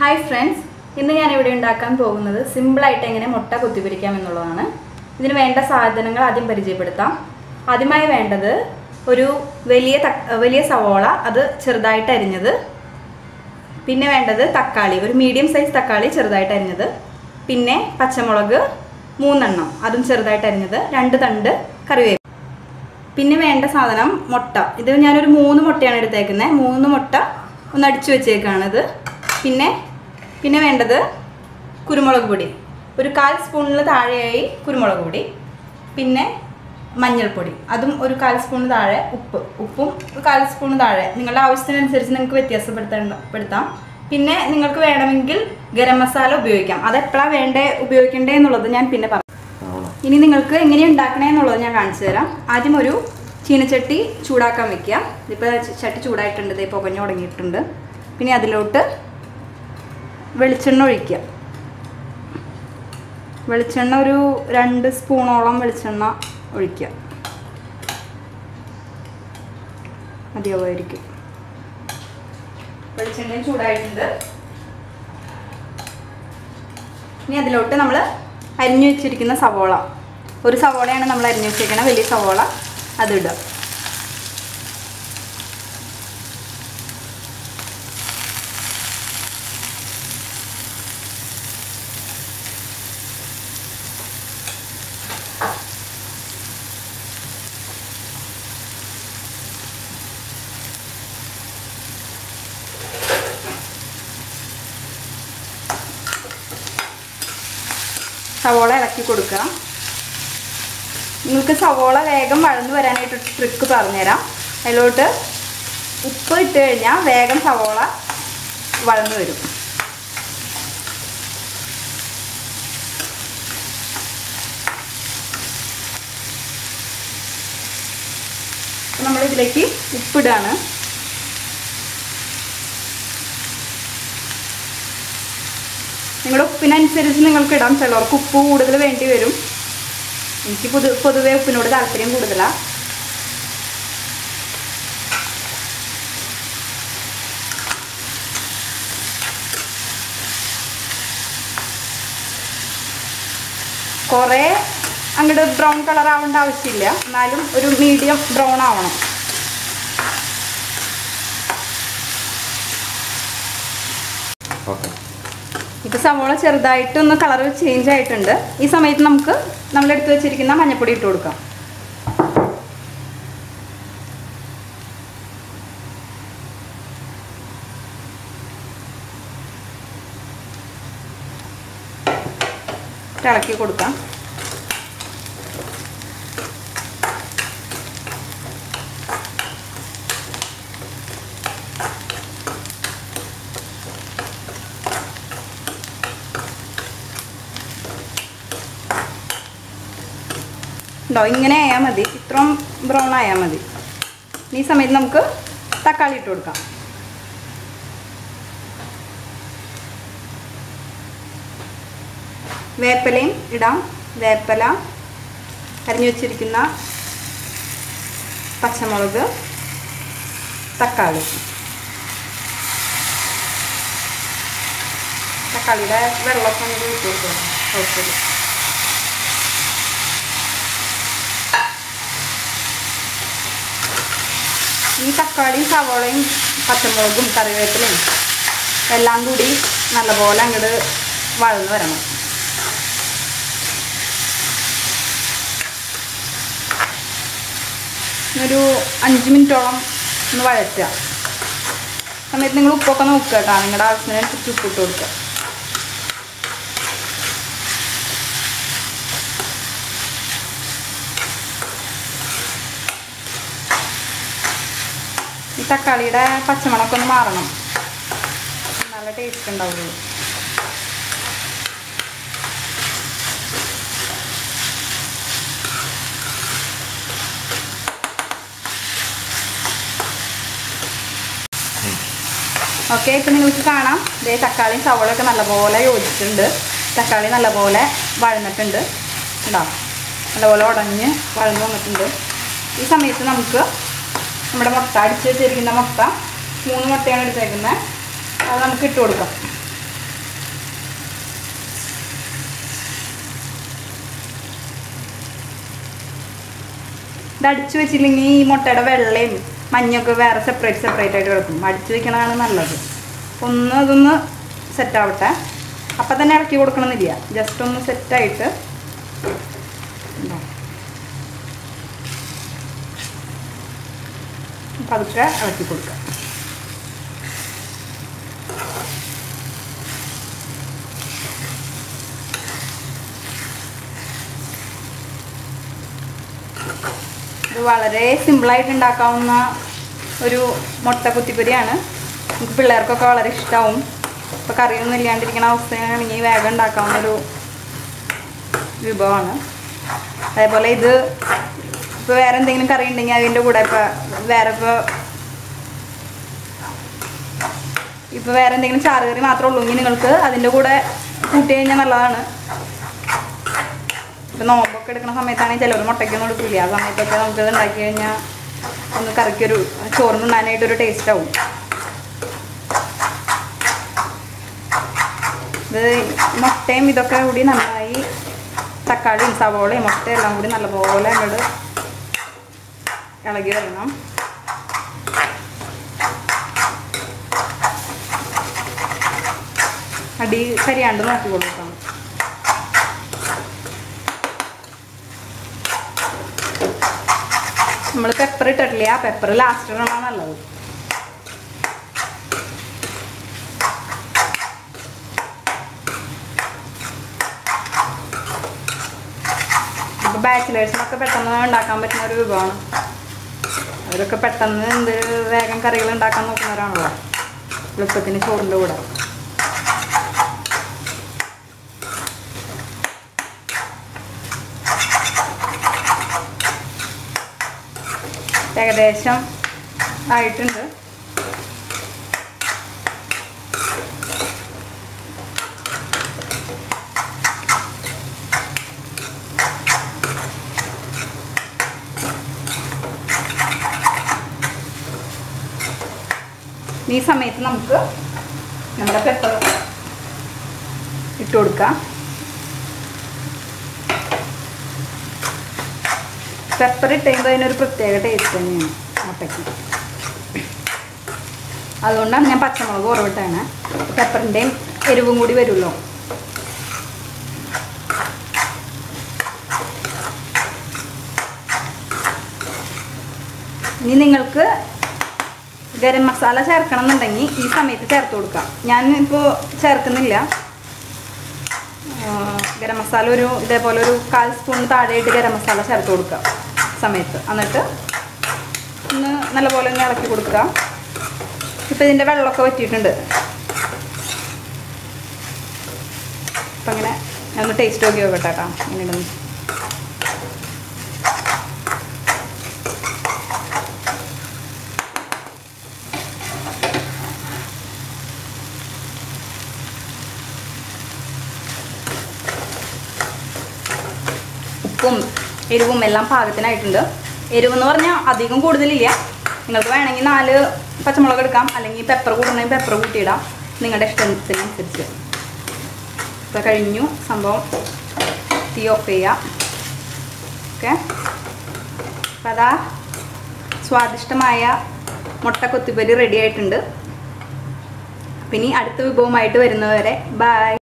Hi friends, ഇന്ന് ഞാൻ ഇവിടെ ഉണ്ടാക്കാൻ പോകുന്നത് സിമ്പിൾ ആയിട്ട് എങ്ങനെ മുട്ട കൊത്തിപ്പൊരിക്കാം എന്നുള്ളതാണ്. ഇതിനു വേണ്ട സാധനങ്ങൾ ആദ്യം പരിചയപ്പെടുത്താം. ആദ്യമായി വേണ്ടത് ഒരു വലിയ സവോള അത് ചെറുതായിട്ട് അരിഞ്ഞത്. പിന്നെ വേണ്ടത് തക്കാളി, ഒരു മീഡിയം സൈസ് തക്കാളി ചെറുതായിട്ട് അരിഞ്ഞത്. പിന്നെ പച്ചമുളക് 3 എണ്ണം അതും ചെറുതായിട്ട് അരിഞ്ഞത്, 2 തണ്ട് കറിവേപ്പില. പിന്നെ വേണ്ട സാധനം മുട്ട. ഇത് ഞാനൊരു 3 മുട്ടയാണ് എടുത്തേക്കുന്നത്. 3 മുട്ട ഒന്ന് അടിച്ചു വെച്ചേക്കാണിത്. പിന്നെ വേണ്ടത് കുരുമുളക് പൊടി, ഒരു 1/4 സ്പൂണിൽ താഴെയായി കുരുമുളക് പൊടി. പിന്നെ മഞ്ഞൾപ്പൊടി, അതും ഒരു 1/4 സ്പൂൺ താഴെ. ഉപ്പും ഒരു 1/4 സ്പൂൺ താഴെ. നിങ്ങളുടെ ആവശ്യത്തിനനുസരിച്ച് നിങ്ങൾക്ക് വ്യത്യാസപ്പെടുത്താം. പിന്നെ നിങ്ങൾക്ക് വേണമെങ്കിൽ ഗരം മസാല ഉപയോഗിക്കാം. അതെപ്പോഴാണ് ഉപയോഗിക്കേണ്ടത് എന്നുള്ളത് ഞാൻ പിന്നെ പറയാം. ഇനി നിങ്ങൾക്ക് എങ്ങനെയാണ് ഉണ്ടാക്കണേ എന്നുള്ളത് ഞാൻ കാണിച്ചു തരാം. ആദ്യം ഒരു ചീനച്ചട്ടി ചൂടാക്കാൻ വെക്കുക. ഇതിപ്പോൾ ചട്ടി ചൂടായിട്ടുണ്ട്, ഇത് പുകഞ്ഞു തുടങ്ങിയിട്ടുണ്ട്. പിന്നെ അതിലോട്ട് വെളിച്ചെണ്ണ ഒഴിക്കുക. വെളിച്ചെണ്ണ ഒരു 2 സ്പൂണോളം വെളിച്ചെണ്ണ ഒഴിക്കുക. മതിയാവുമായിരിക്കും. വെളിച്ചെണ്ണ ചൂടായിട്ടുണ്ട്. ഇനി അതിലോട്ട് നമ്മൾ അരിഞ്ഞു വെച്ചിരിക്കുന്ന സവോള, ഒരു സവോളയാണ് നമ്മൾ അരിഞ്ഞു വെച്ചിരിക്കുന്നത്, വലിയ സവോള, അതിടുക. സവോള ഇളക്കി കൊടുക്കുക. നിങ്ങൾക്ക് സവോള വേഗം വഴന്നു വരാനായിട്ട് ട്രിക്ക് പറഞ്ഞുതരാം. അതിലോട്ട് ഉപ്പ് ഇട്ട് കഴിഞ്ഞാൽ വേഗം സവോള വഴന്നു വരും. നമ്മളിതിലേക്ക് ഉപ്പിടാണ്. നിങ്ങളുടെ ഉപ്പിനനുസരിച്ച് നിങ്ങൾക്ക് ഇടാം. ചിലർക്ക് ഉപ്പ് കൂടുതൽ വേണ്ടി വരും. എനിക്ക് പൊതുവേ ഉപ്പിനോട് താല്പര്യം കൂടുതലാണ്. കുറേ അങ്ങോട്ട് ബ്രൗൺ കളർ ആവേണ്ട ആവശ്യമില്ല, എന്നാലും ഒരു മീഡിയം ബ്രൗൺ ആവണം. ഇപ്പോൾ സവോള ചെറുതായിട്ടൊന്ന് കളർ ചേഞ്ച് ആയിട്ടുണ്ട്. ഈ സമയത്ത് നമുക്ക് നമ്മളെടുത്ത് വെച്ചിരിക്കുന്ന മഞ്ഞൾപ്പൊടി ഇട്ട് കൊടുക്കാം. ഇളക്കി കൊടുക്കാം. ഇങ്ങനെ ആയാൽ മതി, ഇത്രയും ബ്രൗൺ ആയാൽ മതി. ഈ സമയത്ത് നമുക്ക് തക്കാളി ഇട്ട് കൊടുക്കാം. വേപ്പിലയും ഇടാം. വേപ്പില, അരിഞ്ഞു വെച്ചിരിക്കുന്ന പച്ചമുളക്, തക്കാളിയുടെ വെള്ളമൊക്കെ നമുക്ക് ഇട്ട് കൊടുക്കണം. കുഴപ്പമില്ല. ഈ തക്കാളിയും സവോളയും പച്ചമുളകും കറിവേപ്പിലയും എല്ലാം കൂടി നല്ലപോലെ അങ്ങോട്ട് വഴന്ന് വരണം. ഒരു 5 മിനിറ്റോളം ഒന്ന് വഴറ്റുക. സമയത്ത് നിങ്ങൾ ഉപ്പൊക്കെ നോക്കുക കേട്ടോ. നിങ്ങളുടെ ആവശ്യത്തിനനുസരിച്ച് ഉപ്പിട്ട് കൊടുക്കുക. ഈ തക്കാളിയുടെ പച്ചമണമൊക്കെ ഒന്ന് മാറണം, നല്ല ടേസ്റ്റ് ഉണ്ടാവുള്ളൂ. ഓക്കെ, ഇപ്പം നിങ്ങൾക്ക് കാണാം, ഇതേ തക്കാളിയും സവോളയൊക്കെ നല്ലപോലെ യോജിച്ചിട്ടുണ്ട്. തക്കാളി നല്ലപോലെ വഴന്നിട്ടുണ്ട്. ഉണ്ടാവും, നല്ലപോലെ ഉടഞ്ഞ് വഴന്ന് വന്നിട്ടുണ്ട്. ഈ സമയത്ത് നമുക്ക് നമ്മുടെ മുട്ട അടിച്ച് വെച്ചിരിക്കുന്ന മുട്ട 3 മുട്ടയാണ് എടുത്തേക്കുന്നത്. അത് നമുക്ക് ഇട്ട് കൊടുക്കാം. ഇത് അടിച്ചു വെച്ചില്ലെങ്കിൽ ഈ മുട്ടയുടെ വെള്ളയും മഞ്ഞൊക്കെ വേറെ സെപ്പറേറ്റ് ആയിട്ട് കിടക്കും. അടിച്ചു വെക്കണതാണ് നല്ലത്. അതൊന്ന് സെറ്റാവട്ടെ. അപ്പം തന്നെ ഇറക്കി കൊടുക്കണമെന്നില്ല, ജസ്റ്റ് ഒന്ന് സെറ്റായിട്ട് പതുക്കെ ഇറക്കി കൊടുക്കുക. ഇത് വളരെ സിമ്പിളായിട്ട് ഉണ്ടാക്കാവുന്ന ഒരു മുട്ട കുത്തിപ്പൊരിയാണ്. നമുക്ക് പിള്ളേർക്കൊക്കെ വളരെ ഇഷ്ടമാവും. ഇപ്പോൾ കറിയൊന്നും ഇല്ലാണ്ടിരിക്കുന്ന അവസ്ഥയാണെങ്കിൽ വേഗം ഉണ്ടാക്കാവുന്നൊരു വിഭവമാണ്. അതേപോലെ ഇത് ഇപ്പോൾ വേറെ എന്തെങ്കിലും കറി ഉണ്ടെങ്കിൽ അതിൻ്റെ കൂടെ ഇപ്പോൾ വേറെ എന്തെങ്കിലും ചാറ് കറി മാത്രമേ ഉള്ളൂ എങ്കിൽ നിങ്ങൾക്ക് അതിൻ്റെ കൂടെ കൂട്ടി കഴിഞ്ഞാൽ നല്ലതാണ്. ഇപ്പോൾ നോമ്പൊക്കെ എടുക്കുന്ന സമയത്താണെങ്കിൽ ചിലവർ മുട്ടയ്ക്കൊന്നും എടുക്കില്ല. ആ സമയത്തൊക്കെ നമുക്കത് ഉണ്ടാക്കി കഴിഞ്ഞാൽ ഒന്ന് കറിക്കൊരു ചോറിനുണ്ടാനായിട്ടൊരു ടേസ്റ്റ് ആവും. ഇത് മുട്ടയും ഇതൊക്കെ കൂടി നന്നായി തക്കാളിയും സവോളയും മുട്ടയെല്ലാം കൂടി നല്ലപോലെ അങ്ങോട്ട് ഇളകി വരണം. അടി കരിയാണ്ട് നോക്കി കൊടുക്കണം. നമ്മൾ പെപ്പർ ഇട്ടിട്ടില്ല, ആ പെപ്പർ ലാസ്റ്റ് ഇടണം നല്ലത്. ഇപ്പോൾ ബാച്ചിലേഴ്സിനൊക്കെ പെട്ടെന്ന് ഉണ്ടാക്കാൻ പറ്റുന്ന ഒരു വിഭവമാണ്. അവരൊക്കെ പെട്ടെന്ന് വേഗം കറികൾ ഉണ്ടാക്കാൻ നോക്കുന്നവരാണല്ലോ, എളുപ്പത്തിന് ചോറിൻ്റെ കൂടെ. ഏകദേശം ആയിട്ടുണ്ട്. ഈ സമയത്ത് നമുക്ക് നമ്മുടെ പെപ്പർ ഇട്ട് കൊടുക്കാം. പെപ്പർ ഇട്ട് കഴിയുമ്പോൾ അതിനൊരു പ്രത്യേക ടേസ്റ്റ് തന്നെയാണ് മുട്ടയ്ക്ക്. അതുകൊണ്ടാണ് ഞാൻ പച്ചമുളക് കുറവിട്ടാണ്. പെപ്പറിൻ്റെയും എരിവും കൂടി വരുമല്ലോ. ഇനി നിങ്ങൾക്ക് ഗരം മസാല ചേർക്കണം എന്നുണ്ടെങ്കിൽ ഈ സമയത്ത് ചേർത്ത് കൊടുക്കാം. ഞാനിപ്പോൾ ചേർക്കുന്നില്ല. ഗരം മസാല ഇതേപോലെ ഒരു 1/4 സ്പൂൺ താഴെയായിട്ട് ഗരം മസാല ചേർത്ത് കൊടുക്കുക സമയത്ത്. എന്നിട്ട് ഒന്ന് നല്ലപോലെ ഒന്ന് ഇളക്കി കൊടുക്കുക. ഇപ്പം ഇതിൻ്റെ വെള്ളമൊക്കെ വറ്റിയിട്ടുണ്ട്. അപ്പം ഇങ്ങനെ ഒന്ന് ടേസ്റ്റ് നോക്കി നോക്കട്ടെ കേട്ടോ. ഇങ്ങനെ ഉപ്പും എരിവും എല്ലാം പാകത്തിനായിട്ടുണ്ട്. എരിവെന്ന് പറഞ്ഞാൽ അധികം കൂടുതലില്ല. നിങ്ങൾക്ക് വേണമെങ്കിൽ 4 പച്ചമുളക് എടുക്കാം, അല്ലെങ്കിൽ പെപ്പർ കൂടണമെങ്കിൽ പെപ്പർ കൂട്ടിയിടാം, നിങ്ങളുടെ ഇഷ്ടത്തിനനുസരിച്ച്. ഇപ്പോൾ കഴിഞ്ഞു സംഭവം. തീ ഓഫ് ചെയ്യാം. ഓക്കെ, അപ്പോൾ അതാ സ്വാദിഷ്ടമായ മുട്ട കൊത്തിപ്പൊരി റെഡി ആയിട്ടുണ്ട്. പിന്നെ അടുത്ത വിഭവമായിട്ട് വരുന്നവരെ ബൈ.